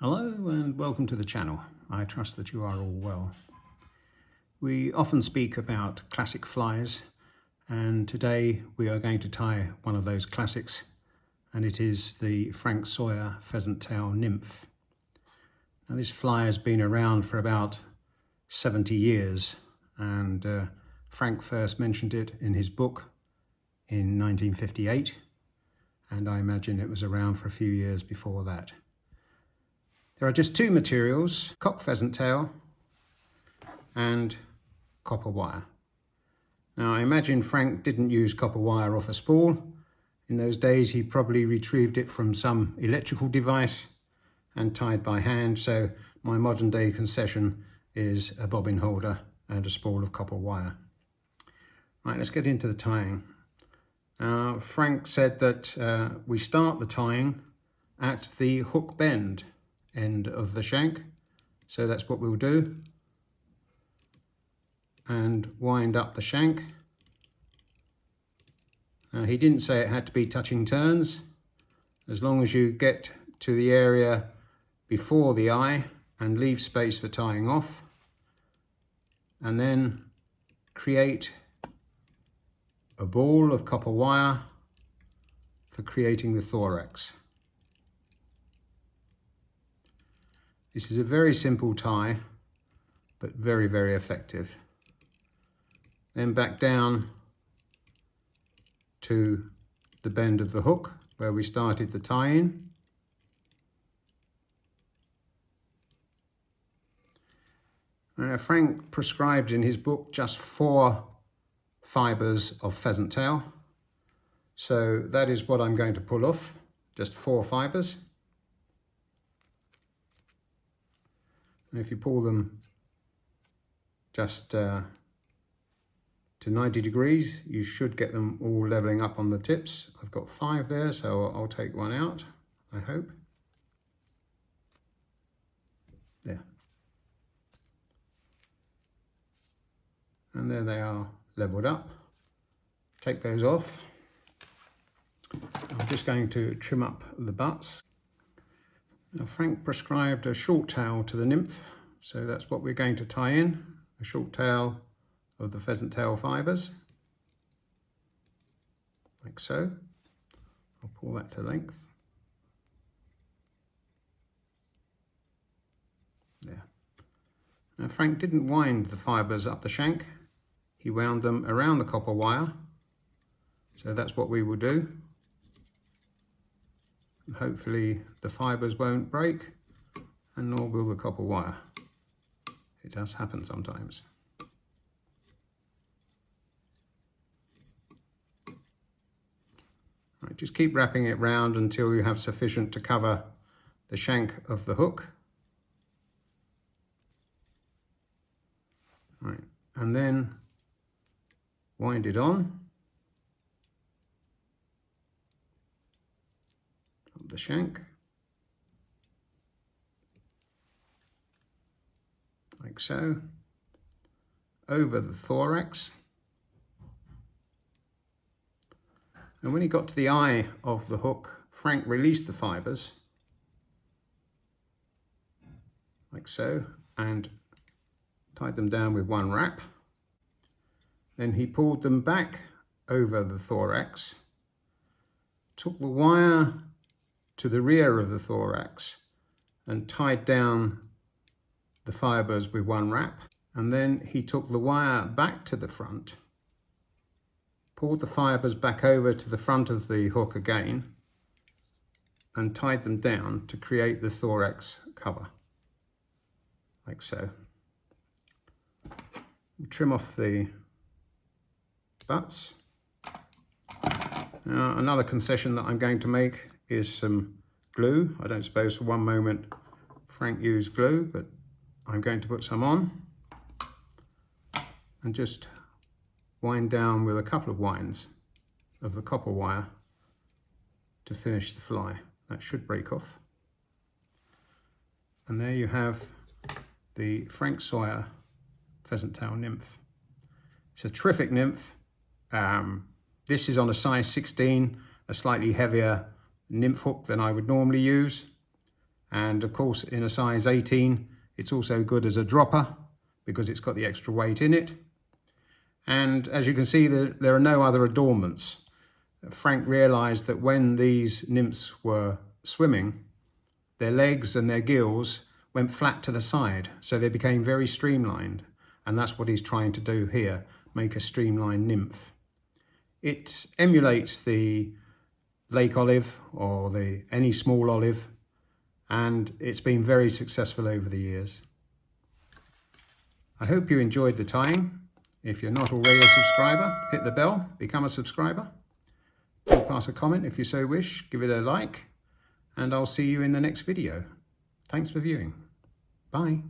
Hello and welcome to the channel. I trust that you are all well. We often speak about classic flies, and today we are going to tie one of those classics, and it is the Frank Sawyer pheasant tail nymph. Now this fly has been around for about 70 years, and Frank first mentioned it in his book in 1958, and I imagine it was around for a few years before that. There are just two materials, cock pheasant tail and copper wire. Now I imagine Frank didn't use copper wire off a spool. In those days he probably retrieved it from some electrical device and tied by hand, so my modern day concession is a bobbin holder and a spool of copper wire. Right, let's get into the tying. Frank said that we start the tying at the hook bend end of the shank, so that's what we'll do, and wind up the shank. He didn't say it had to be touching turns, as long as you get to the area before the eye and leave space for tying off, and then create a ball of copper wire for creating the thorax. This is a very simple tie, but very, very effective. Then back down to the bend of the hook where we started the tie-in. Frank prescribed in his book just 4 fibres of pheasant tail. So that is what I'm going to pull off, just 4 fibres. And if you pull them just to 90 degrees, you should get them all leveling up on the tips. I've got 5 there, so I'll take one out, I hope. There. And there they are, leveled up. Take those off. I'm just going to trim up the butts. Now Frank prescribed a short tail to the nymph, so that's what we're going to tie in, a short tail of the pheasant tail fibres, like so. I'll pull that to length. There. Now Frank didn't wind the fibres up the shank, he wound them around the copper wire, so that's what we will do. Hopefully the fibres won't break, and nor will the copper wire. It does happen sometimes. Right, just keep wrapping it round until you have sufficient to cover the shank of the hook. Right, and then wind it on the shank, like so, over the thorax. And when he got to the eye of the hook, Frank released the fibres, like so, and tied them down with one wrap. Then he pulled them back over the thorax, took the wire to the rear of the thorax and tied down the fibres with one wrap, and then he took the wire back to the front, pulled the fibres back over to the front of the hook again and tied them down to create the thorax cover, like so. Trim off the butts. Now, another concession that I'm going to make is some glue. I don't suppose for one moment Frank used glue, but I'm going to put some on and just wind down with a couple of winds of the copper wire to finish the fly. That should break off. And there you have the Frank Sawyer pheasant tail nymph. It's a terrific nymph. This is on a size 16, a slightly heavier nymph hook than I would normally use. And of course, in a size 18, it's also good as a dropper because it's got the extra weight in it. And as you can see, there are no other adornments. Frank realized that when these nymphs were swimming, their legs and their gills went flat to the side, so they became very streamlined. And that's what he's trying to do here, make a streamlined nymph. It emulates the lake olive or any small olive, and it's been very successful over the years. I hope you enjoyed the tying. If you're not already a subscriber, hit the bell, become a subscriber. Do pass a comment if you so wish, give it a like, and I'll see you in the next video. Thanks for viewing. Bye.